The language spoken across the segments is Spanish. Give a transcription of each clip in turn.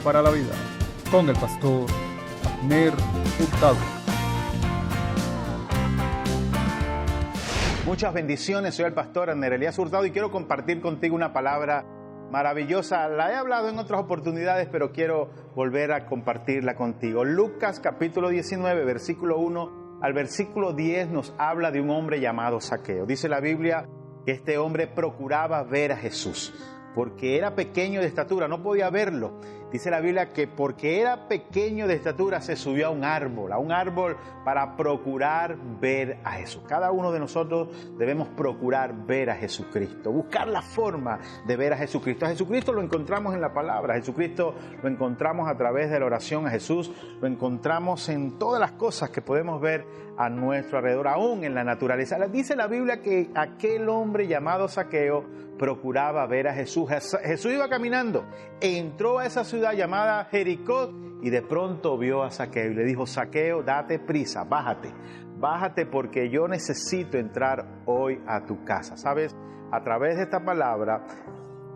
para la vida con el pastor Abner Hurtado. Muchas bendiciones, soy el pastor Abner Elías Hurtado y quiero compartir contigo una palabra maravillosa. La he hablado en otras oportunidades, pero quiero volver a compartirla contigo. Lucas capítulo 19, versículo 1 al versículo 10 nos habla de un hombre llamado Zaqueo. Dice la Biblia que este hombre procuraba ver a Jesús, porque era pequeño de estatura, no podía verlo. Dice la Biblia que porque era pequeño de estatura se subió a un árbol para procurar ver a Jesús. Cada uno de nosotros debemos procurar ver a Jesucristo, buscar la forma de ver a Jesucristo. A Jesucristo lo encontramos en la palabra, a Jesucristo lo encontramos a través de la oración, a Jesús lo encontramos en todas las cosas que podemos ver a nuestro alrededor, aún en la naturaleza. Dice la Biblia que aquel hombre llamado Zaqueo procuraba ver a Jesús. Jesús iba caminando, entró a esa ciudad llamada Jericó y de pronto vio a Zaqueo y le dijo: Zaqueo, date prisa, bájate porque yo necesito entrar hoy a tu casa. ¿Sabes? A través de esta palabra,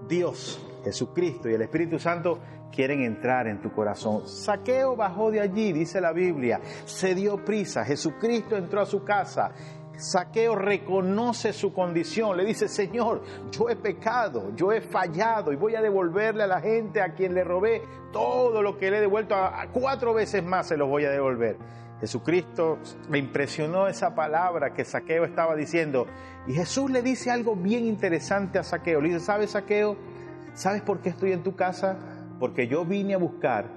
Dios, Jesucristo y el Espíritu Santo quieren entrar en tu corazón. Zaqueo bajó de allí, dice la Biblia, se dio prisa, Jesucristo entró a su casa. Zaqueo reconoce su condición, le dice: Señor, yo he pecado, yo he fallado y voy a devolverle a la gente a quien le robé todo lo que le he devuelto, a 4 veces más se los voy a devolver. Jesucristo le impresionó esa palabra que Zaqueo estaba diciendo y Jesús le dice algo bien interesante a Zaqueo. Le dice: ¿sabes, Zaqueo? ¿Sabes por qué estoy en tu casa? Porque yo vine a buscar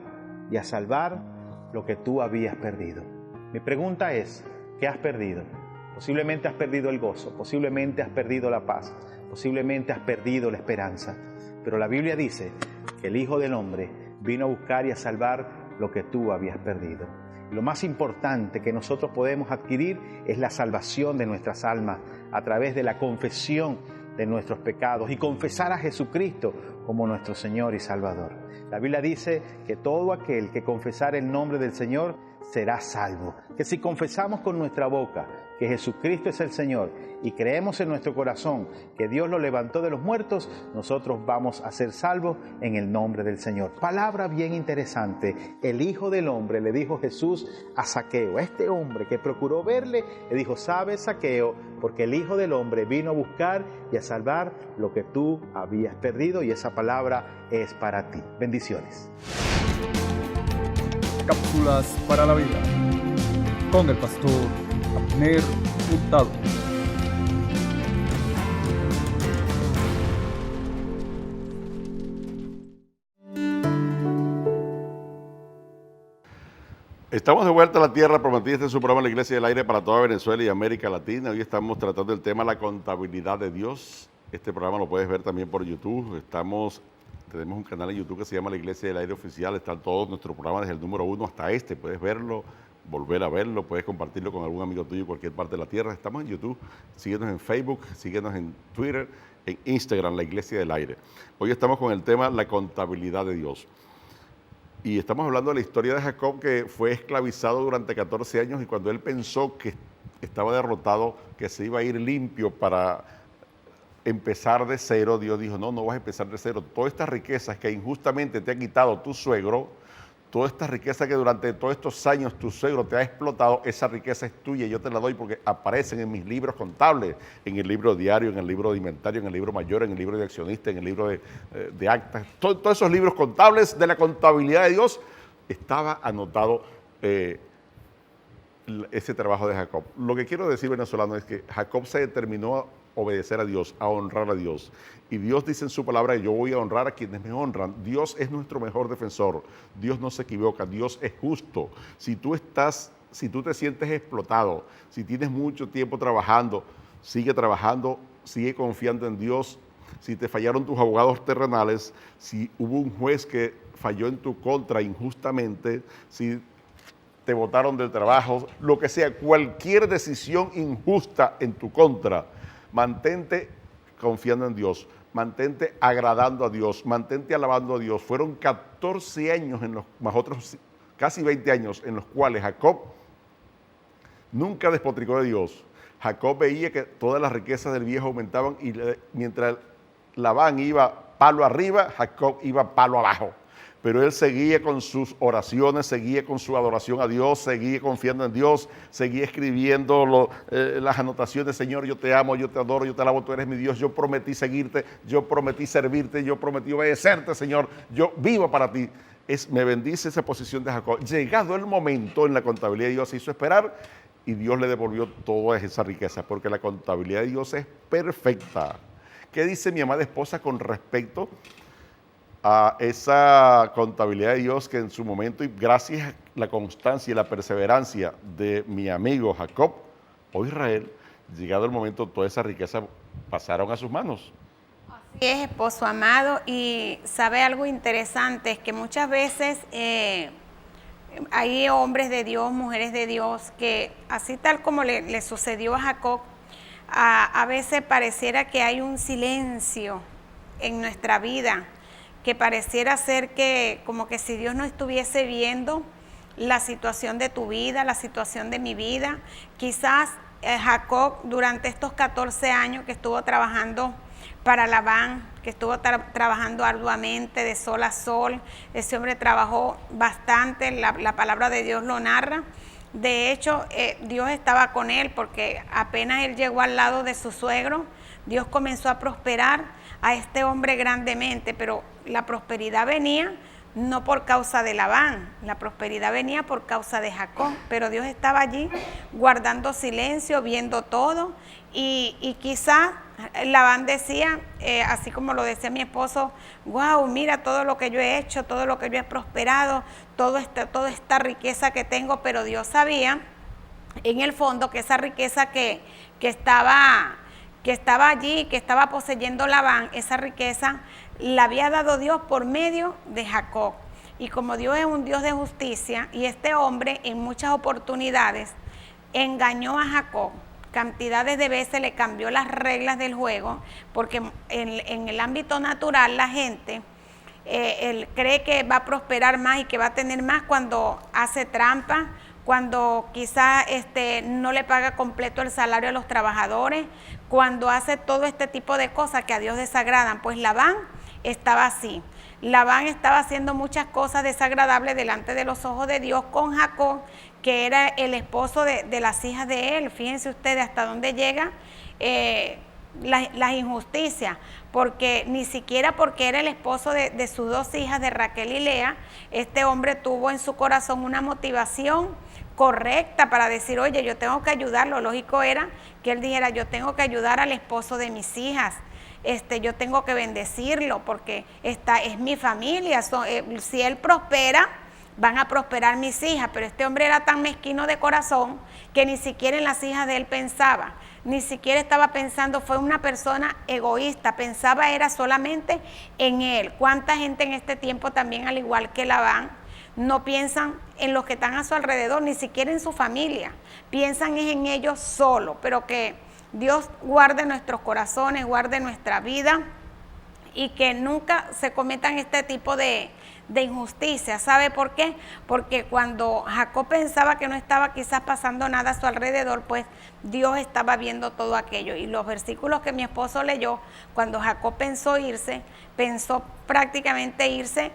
y a salvar lo que tú habías perdido. Mi pregunta es: ¿qué has perdido? Posiblemente has perdido el gozo, posiblemente has perdido la paz, posiblemente has perdido la esperanza. Pero la Biblia dice que el Hijo del Hombre vino a buscar y a salvar lo que tú habías perdido. Y lo más importante que nosotros podemos adquirir es la salvación de nuestras almas a través de la confesión de nuestros pecados y confesar a Jesucristo como nuestro Señor y Salvador. La Biblia dice que todo aquel que confesare el nombre del Señor será salvo. Que si confesamos con nuestra boca que Jesucristo es el Señor y creemos en nuestro corazón que Dios lo levantó de los muertos, nosotros vamos a ser salvos en el nombre del Señor. Palabra bien interesante. El Hijo del Hombre, le dijo Jesús a Zaqueo, a este hombre que procuró verle, le dijo: ¿sabes, Zaqueo? Porque el Hijo del Hombre vino a buscar y a salvar lo que tú habías perdido, y esa palabra es para ti. Bendiciones. Cápsulas para la vida con el pastor Abner Hurtado. Estamos de vuelta a la tierra prometida. Este es su programa La Iglesia del Aire para toda Venezuela y América Latina. Hoy estamos tratando el tema la contabilidad de Dios. Este programa lo puedes ver también por YouTube. Tenemos un canal en YouTube que se llama La Iglesia del Aire Oficial. Están todos nuestros programas desde el número 1 hasta este. Puedes verlo, volver a verlo, puedes compartirlo con algún amigo tuyo en cualquier parte de la tierra. Estamos en YouTube, síguenos en Facebook, síguenos en Twitter, en Instagram, La Iglesia del Aire. Hoy estamos con el tema la contabilidad de Dios. Y estamos hablando de la historia de Jacob, que fue esclavizado durante 14 años y cuando él pensó que estaba derrotado, que se iba a ir limpio para empezar de cero, Dios dijo: no vas a empezar de cero. Todas estas riquezas que injustamente te ha quitado tu suegro, toda esta riqueza que durante todos estos años tu suegro te ha explotado, esa riqueza es tuya y yo te la doy porque aparecen en mis libros contables, en el libro diario, en el libro de inventario, en el libro mayor, en el libro de accionista, en el libro de actas. Todos esos libros contables de la contabilidad de Dios estaba anotado ese trabajo de Jacob. Lo que quiero decir, venezolano, es que Jacob se determinó a obedecer a Dios, a honrar a Dios. Y Dios dice en su palabra: yo voy a honrar a quienes me honran. Dios es nuestro mejor defensor. Dios no se equivoca. Dios es justo. Si tú te sientes explotado, si tienes mucho tiempo trabajando, sigue confiando en Dios. Si te fallaron tus abogados terrenales, si hubo un juez que falló en tu contra injustamente, si te botaron del trabajo, lo que sea, cualquier decisión injusta en tu contra, mantente confiando en Dios, mantente agradando a Dios, mantente alabando a Dios. Fueron 14 años, más otros casi 20 años, en los cuales Jacob nunca despotricó de Dios. Jacob veía que todas las riquezas del viejo aumentaban y mientras Labán iba palo arriba, Jacob iba palo abajo. pero él seguía con sus oraciones, seguía con su adoración a Dios, seguía confiando en Dios, seguía escribiendo las anotaciones: Señor, yo te amo, yo te adoro, yo te alabo, tú eres mi Dios, yo prometí seguirte, yo prometí servirte, yo prometí obedecerte, Señor, yo vivo para ti. Me bendice esa posición de Jacob. Llegado el momento, en la contabilidad de Dios se hizo esperar y Dios le devolvió toda esa riqueza, porque la contabilidad de Dios es perfecta. ¿Qué dice mi amada esposa con respecto a esa contabilidad de Dios que en su momento, y gracias a la constancia y la perseverancia de mi amigo Jacob o Israel, llegado el momento, toda esa riqueza pasaron a sus manos? Así es, esposo amado, y sabe algo interesante, es que muchas veces hay hombres de Dios, mujeres de Dios, que así tal como le sucedió a Jacob, a veces pareciera que hay un silencio en nuestra vida, que pareciera ser que como que si Dios no estuviese viendo la situación de tu vida, la situación de mi vida. Quizás Jacob, durante estos 14 años que estuvo trabajando para Labán, que estuvo trabajando arduamente de sol a sol, ese hombre trabajó bastante, la palabra de Dios lo narra. De hecho, Dios estaba con él, porque apenas él llegó al lado de su suegro, Dios comenzó a prosperar a este hombre grandemente, pero la prosperidad venía no por causa de Labán, la prosperidad venía por causa de Jacob, pero Dios estaba allí guardando silencio, viendo todo, y quizás Labán decía, así como lo decía mi esposo: wow, mira todo lo que yo he hecho, todo lo que yo he prosperado, toda esta riqueza que tengo, pero Dios sabía en el fondo que esa riqueza que estaba allí, que estaba poseyendo Labán, esa riqueza la había dado Dios por medio de Jacob. Y como Dios es un Dios de justicia, y este hombre en muchas oportunidades engañó a Jacob, cantidades de veces le cambió las reglas del juego, porque en el ámbito natural la gente él cree que va a prosperar más y que va a tener más cuando hace trampa, cuando quizás no le paga completo el salario a los trabajadores, cuando hace todo este tipo de cosas que a Dios desagradan. Pues Labán estaba así. Labán estaba haciendo muchas cosas desagradables delante de los ojos de Dios con Jacob, que era el esposo de las hijas de él. Fíjense ustedes hasta dónde llega las injusticias, porque ni siquiera porque era el esposo de sus dos hijas, de Raquel y Lea, este hombre tuvo en su corazón una motivación correcta para decir: oye, yo tengo que ayudarlo. Lógico era que él dijera: yo tengo que ayudar al esposo de mis hijas, yo tengo que bendecirlo porque esta es mi familia, si él prospera, van a prosperar mis hijas. Pero este hombre era tan mezquino de corazón que ni siquiera en las hijas de él pensaba, ni siquiera estaba pensando, fue una persona egoísta, pensaba era solamente en él. ¿Cuánta gente en este tiempo también, al igual que Labán, no piensan en los que están a su alrededor, ni siquiera en su familia, piensan es en ellos solo? Pero que Dios guarde nuestros corazones, guarde nuestra vida, y que nunca se cometan este tipo de injusticia. ¿Sabe por qué? Porque cuando Jacob pensaba que no estaba quizás pasando nada a su alrededor, pues Dios estaba viendo todo aquello. Y los versículos que mi esposo leyó, cuando Jacob pensó prácticamente irse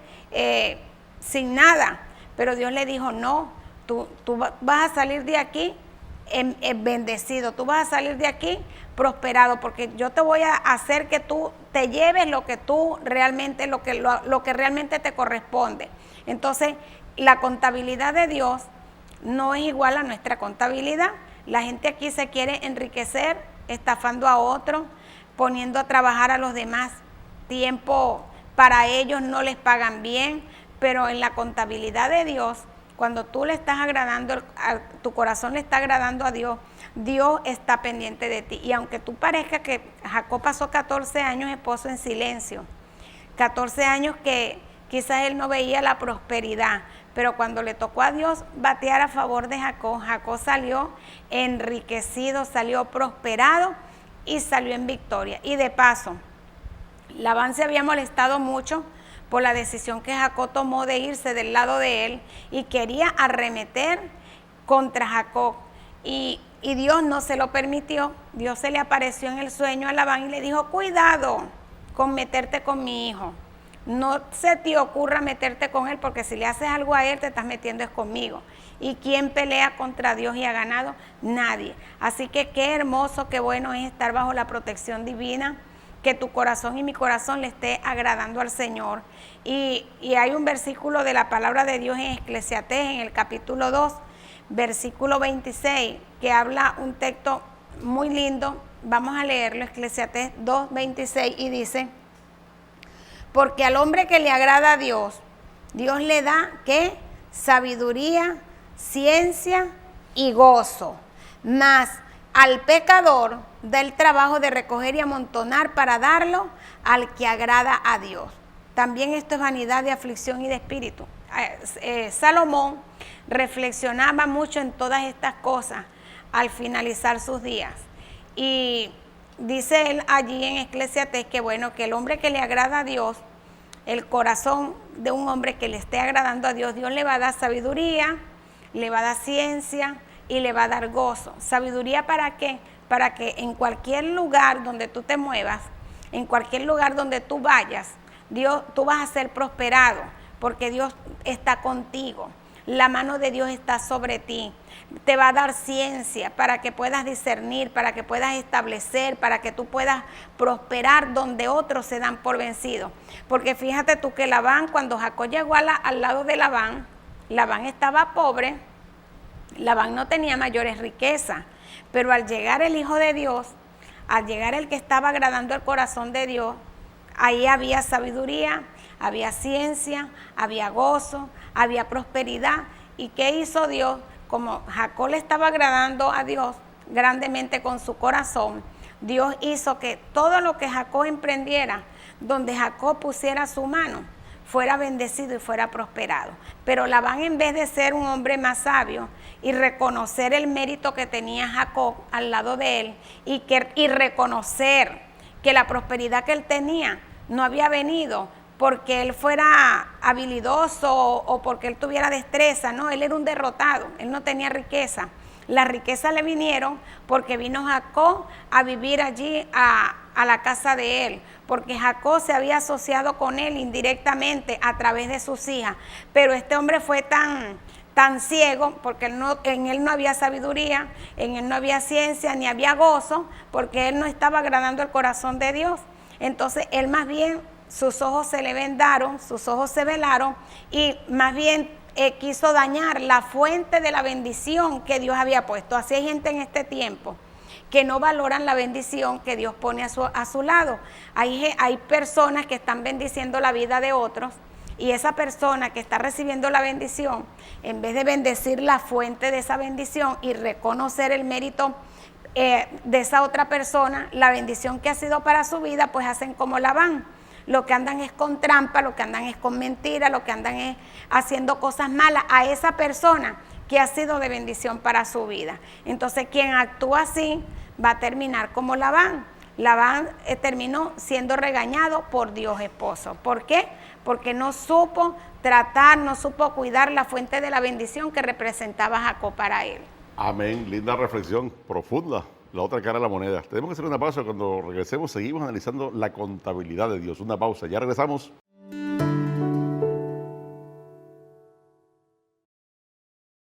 sin nada, pero Dios le dijo: no, tú vas a salir de aquí bendecido, tú vas a salir de aquí prosperado, porque yo te voy a hacer que tú te lleves lo que tú realmente, lo que realmente te corresponde. Entonces, la contabilidad de Dios no es igual a nuestra contabilidad. La gente aquí se quiere enriquecer estafando a otros, poniendo a trabajar a los demás tiempo para ellos, no les pagan bien, pero en la contabilidad de Dios, cuando tú le estás agradando, tu corazón le está agradando a Dios, Dios está pendiente de ti. Y aunque tú parezca que Jacob pasó 14 años esposo en silencio, 14 años que quizás él no veía la prosperidad, pero cuando le tocó a Dios batear a favor de Jacob, Jacob salió enriquecido, salió prosperado y salió en victoria. Y de paso, Labán se había molestado mucho por la decisión que Jacob tomó de irse del lado de él y quería arremeter contra Jacob. Y Dios no se lo permitió. Dios se le apareció en el sueño a Labán y le dijo: cuidado con meterte con mi hijo, No se te ocurra meterte con él, porque si le haces algo a él, te estás metiendo es conmigo. ¿Y quién pelea contra Dios y ha ganado? Nadie. Así que qué hermoso, qué bueno es estar bajo la protección divina, que tu corazón y mi corazón le esté agradando al Señor. Y hay un versículo de la palabra de Dios en Eclesiastés, en el capítulo 2, versículo 26, que habla un texto muy lindo. Vamos a leerlo, Eclesiastés 2, 26, y dice: porque al hombre que le agrada a Dios, Dios le da, ¿qué? Sabiduría, ciencia y gozo. Mas al pecador da el trabajo de recoger y amontonar para darlo al que agrada a Dios. También esto es vanidad de aflicción y de espíritu. Salomón reflexionaba mucho en todas estas cosas al finalizar sus días. Y dice él allí en Eclesiastés que bueno, que el hombre que le agrada a Dios, el corazón de un hombre que le esté agradando a Dios, Dios le va a dar sabiduría, le va a dar ciencia y le va a dar gozo. ¿Sabiduría para qué? Para que en cualquier lugar donde tú te muevas, en cualquier lugar donde tú vayas, tú vas a ser prosperado, porque Dios está contigo. La mano de Dios está sobre ti. Te va a dar ciencia para que puedas discernir, para que puedas establecer, para que tú puedas prosperar donde otros se dan por vencidos. Porque fíjate tú que Labán, cuando Jacob llegó al lado de Labán, Labán estaba pobre, Labán no tenía mayores riquezas, pero al llegar el Hijo de Dios, al llegar el que estaba agradando el corazón de Dios, ahí había sabiduría, había ciencia, había gozo, había prosperidad. ¿Y qué hizo Dios? Como Jacob le estaba agradando a Dios grandemente con su corazón, Dios hizo que todo lo que Jacob emprendiera, donde Jacob pusiera su mano, fuera bendecido y fuera prosperado. Pero Labán, en vez de ser un hombre más sabio y reconocer el mérito que tenía Jacob al lado de él y reconocer que la prosperidad que él tenía no había venido porque él fuera habilidoso o porque él tuviera destreza, no, él era un derrotado, él no tenía riqueza. Las riquezas le vinieron porque vino Jacob a vivir allí a la casa de él, porque Jacob se había asociado con él indirectamente a través de sus hijas, pero este hombre fue tan ciego, porque en él no había sabiduría, en él no había ciencia, ni había gozo, porque él no estaba agradando el corazón de Dios. Entonces él más bien, sus ojos se le vendaron, sus ojos se velaron, y más bien quiso dañar la fuente de la bendición que Dios había puesto. Así hay gente en este tiempo que no valoran la bendición que Dios pone a su lado. Hay personas que están bendiciendo la vida de otros, y esa persona que está recibiendo la bendición, en vez de bendecir la fuente de esa bendición y reconocer el mérito de esa otra persona, la bendición que ha sido para su vida, pues hacen como Labán. Lo que andan es con trampa, lo que andan es con mentira, lo que andan es haciendo cosas malas a esa persona que ha sido de bendición para su vida. Entonces, quien actúa así va a terminar como Labán. Labán terminó siendo regañado por Dios esposo. ¿Por qué? Porque no supo tratar, no supo cuidar la fuente de la bendición que representaba Jacob para él. Amén, linda reflexión, profunda. La otra cara de la moneda. Tenemos que hacer una pausa. Cuando regresemos seguimos analizando la contabilidad de Dios. Una pausa, ya regresamos.